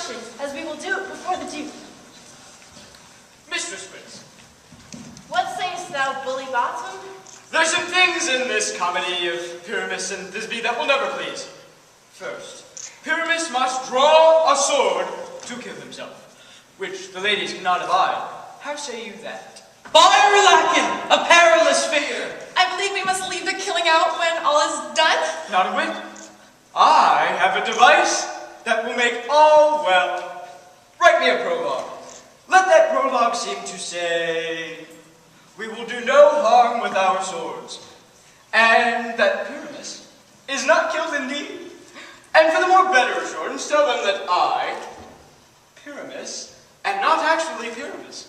action, as we will do it before the Duke. Mistress Prince. What sayest thou, bully bottom? There's some things in this comedy of Pyramus and Thisbe that will never please. First, Pyramus must draw a sword to kill himself, which the ladies cannot abide. How say you that? Fire lacking, a perilous fear. I believe we must leave the killing out when all is done. Not a whit. I have a device that will make all well. Write me a prologue. Let that prologue seem to say, we will do no harm with our swords, and that Pyramus is not killed indeed. And for the more better assurance, tell them that I, Pyramus, am not actually Pyramus,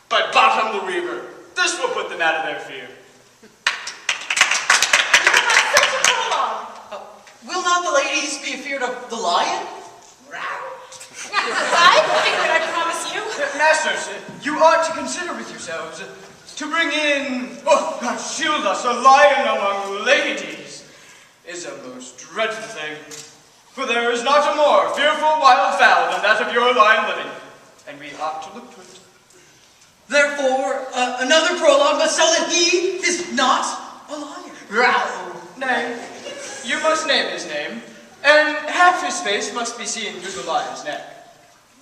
but Bottom the Weaver. This will put them out of their fear. Such a prologue. Will not the ladies be afeard of the lion? I figured, I promise you. Masters, you ought to consider with yourselves to bring in, oh God shield us, a lion among ladies is a most dreadful thing. For there is not a more fearful wild fowl than that of your lion living, and we ought to look to it. Therefore, another prologue must tell that he is not a lion. Growl. Nay, you must name his name, and half his face must be seen through the lion's neck.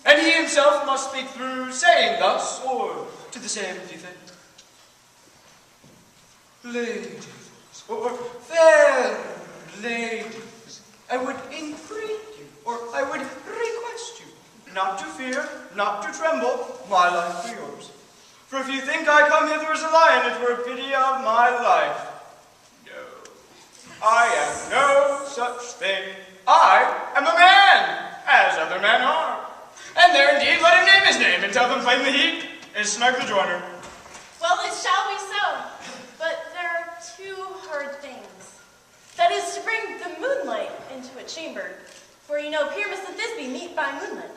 And he himself must speak through saying thus, or to the same, do you think? Ladies, or fair ladies, I would entreat you, or I would request you, not to fear, not to tremble, my life for yours. For if you think I come hither as a lion, it were a pity of my life. No, I am no such thing. I am a man, as other men are. And there indeed, let him name his name, and tell them plainly he is Snug the Joiner. Well, it shall be so. But there are two hard things. That is to bring the moonlight into a chamber. For you know, Pyramus and Thisbe meet by moonlight.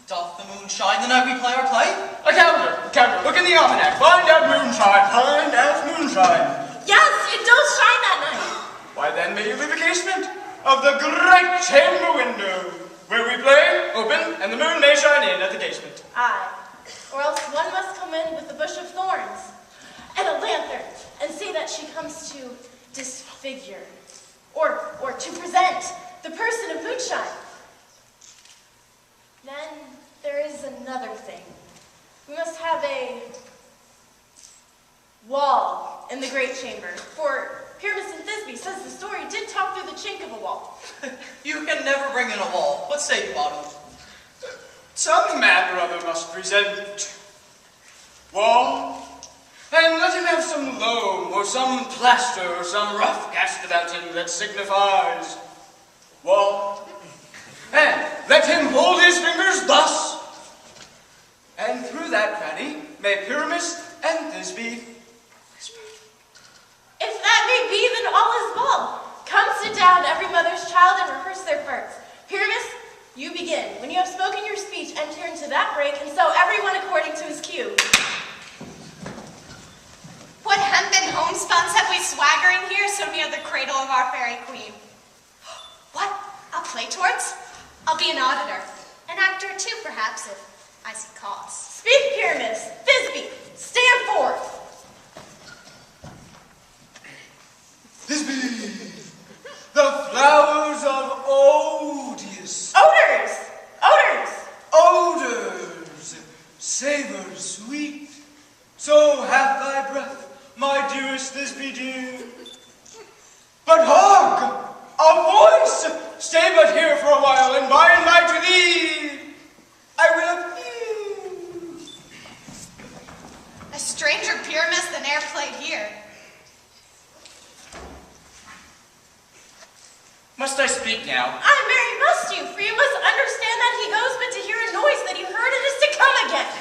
Doth the moon shine the night we play our play? A calendar, look in the almanac, find out moonshine, find out moonshine. Yes, it does shine that night. Why then may you leave the casement of the great chamber window, where we play, open, and the moon may shine in at the casement. Aye. Or else one must come in with a bush of thorns and a lantern and say that she comes to disfigure or to present the person of moonshine. Then there is another thing. We must have a wall in the great chamber, for Pyramus and Thisbe says the story did talk through the chink of a wall. You can never bring in a wall. What say you, Bottom? Some man or other must present wall, and let him have some loam, or some plaster, or some rough cast about him that signifies wall. And let him hold his fingers thus, and through that cranny may Pyramus and Thisbe whisper. If that may be, then all is well. Come sit down, every mother's child, and rehearse their parts. Pyramus, you begin. When you have spoken your speech, enter into that break, and so everyone according to his cue. What hempen homespuns have we swaggering here so near the cradle of our fairy queen? What? I'll play towards? I'll be an auditor. An actor too, perhaps, if I see cause. Speak, Pyramus. Thisbe, stand forth. Thisbe, the flowers of odious. Odors! Odors! Odors, savors sweet. So hath thy breath, my dearest Thisbe dear. But hark! A voice! Stay but here for a while, and by and by to thee I will appeal. A stranger Pyramus than e'er played here. Must I speak now? Aye, Mary, must you, for you must understand that he goes but to hear a noise that he heard and is to come again.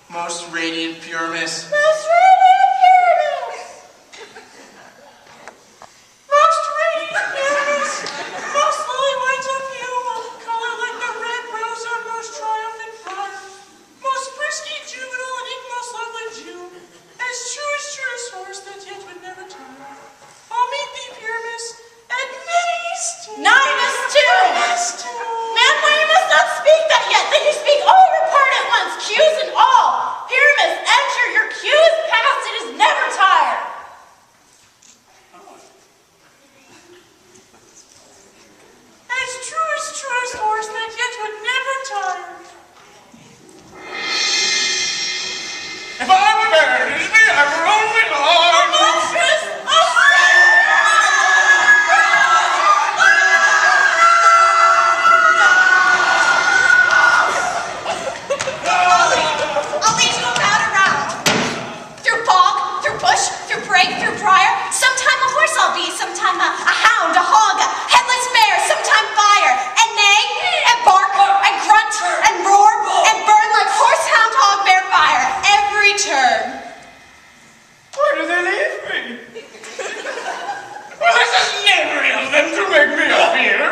Most radiant Pyramus. Most radiant Pyramus! Most radiant Pyramus! Most lily white of you, color like the red rose on most triumphant flower. Most frisky juvenile and ink most lovely Jew. As truest horse that yet would never tire. I'll meet thee, Pyramus, at many Then you speak all your part at once, cues and all. Pyramus, enter, your cue is past, it is never tired. As truest horseman, yet would never tire. If I were buried, it is me, I were only Lord. Monstrous! I'll lead you about around. Through bog, through bush, through brake, through briar. Sometime a horse I'll be, sometime a hound, a hog, a headless mare, sometime fire, and neigh, and bark, and grunt, and roar, and burn like horse, hound, hog, bear, fire, every turn. Where do they leave me? Well, this is knavery of them to make me appear.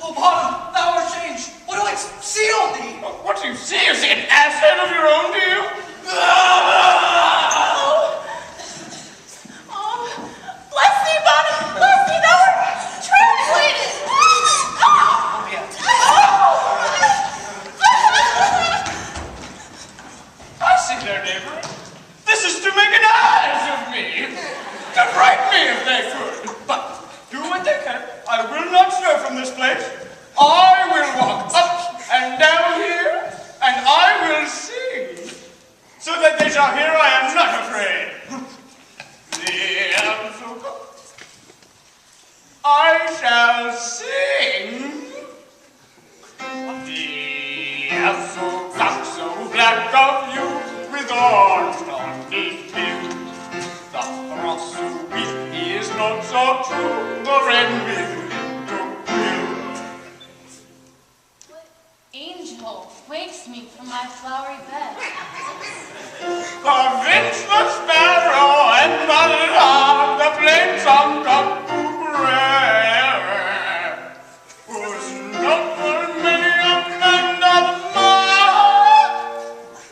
Oh, bottom, thou art changed. What do I see on thee? What do you see? You see an ass head of your own, do you? Oh, bless thee, Bottom, bless thee, thou art translated. Oh, yeah. I see their knavery. This is to make an ass of me. To frighten me if they could. But do what they can. I will not stir from this place. I will walk up and down here, and I will sing, so that they shall hear I am not afraid. I shall sing. The so black, so black of you, with horns on his bill. The cross so weak, he is not so true, the red with little quill. What angel wakes me from my flowery bed? Convince the sparrow and mother of the plain song cuckoo rare, who's not for many a man of mine,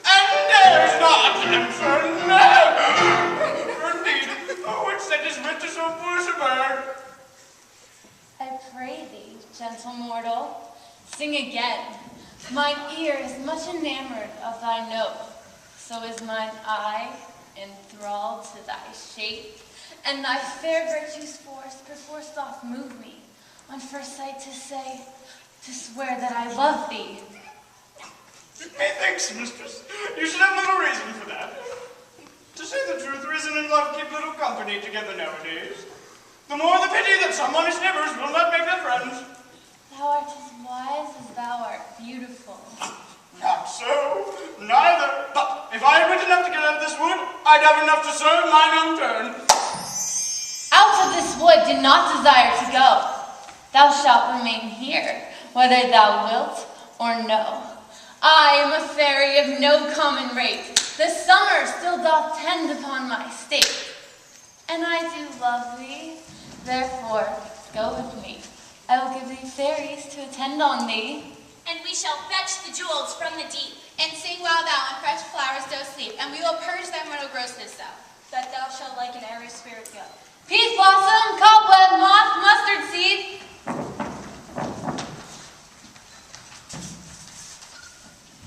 and dares not answer never. Indeed, which said his wit to so foolish a bird. I pray thee, gentle mortal, sing again. Mine ear is much enamored of thy note, so is mine eye enthralled to thy shape, and thy fair virtue's force perforce doth move me, on first sight to swear that I love thee. Methinks, mistress, you should have little reason for that. To say the truth, reason and love keep little company together nowadays. The more the pity that some honest neighbors will not make their friends. Thou art as wise as thou art beautiful. Not so, neither. But if I had wit enough to get out of this wood, I'd have enough to serve mine own turn. Out of this wood do not desire to go. Thou shalt remain here, whether thou wilt or no. I am a fairy of no common rate. The summer still doth tend upon my state. And I do love thee, therefore go with me. I will give thee fairies to attend on thee. And we shall fetch the jewels from the deep, And sing while thou on fresh flowers dost sleep, and we will purge thy mortal grossness thou, that thou shalt like an airy spirit go. Peas blossom, cobweb, moth, mustard seed.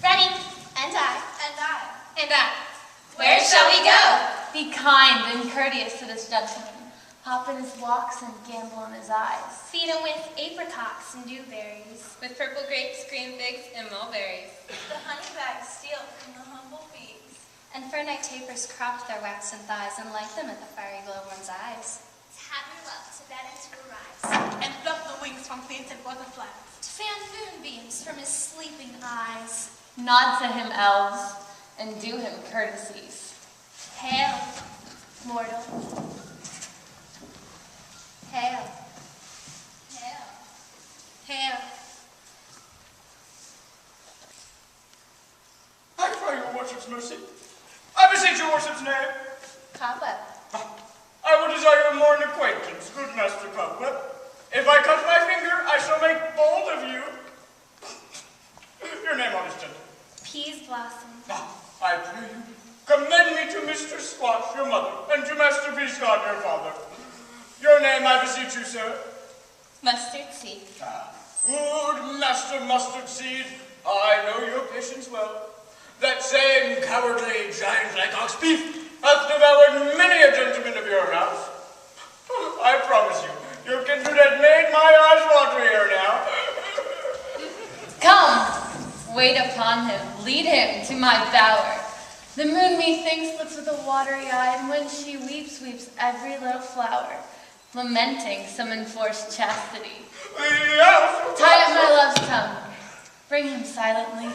Ready? And I. And I. And I. Where shall we go? Be kind and courteous to this gentleman. Hop in his walks and gamble in his eyes. Feed him with apricots and dewberries. With purple grapes, green figs, and mulberries. The honey bags steal from the humble bees. And fur night tapers cropped their waxen thighs and light them at the fiery glow of one's eyes. To have your love, to bed and to arise. And fluff the wings from painted butterflies. To fan moonbeams from his sleeping eyes. Nod to him, elves, and do him courtesies. Hail, mortal. Hail. Hail. Hail. I pray your worship's mercy. I beseech your worship's name. Cobweb. I would desire more an acquaintance, good Master Cobweb. If I cut my finger, I shall make bold of you. Your name, honest gentleman. Peas blossom. I pray you, commend me to Mr. Squash, your mother, and to Master Peascod, your father. Your name, I beseech you, sir. Mustard seed. Good Master Mustard Seed, I know your patience well. That same cowardly giant like ox beef hath devoured many a gentleman of your house. I promise you, your kindred has made my eyes waterier now. Come, wait upon him, lead him to my bower. The moon, methinks, looks with a watery eye, and when she weeps, weeps every little flower, lamenting some enforced chastity. Yes. Tie up my love's tongue, bring him silently.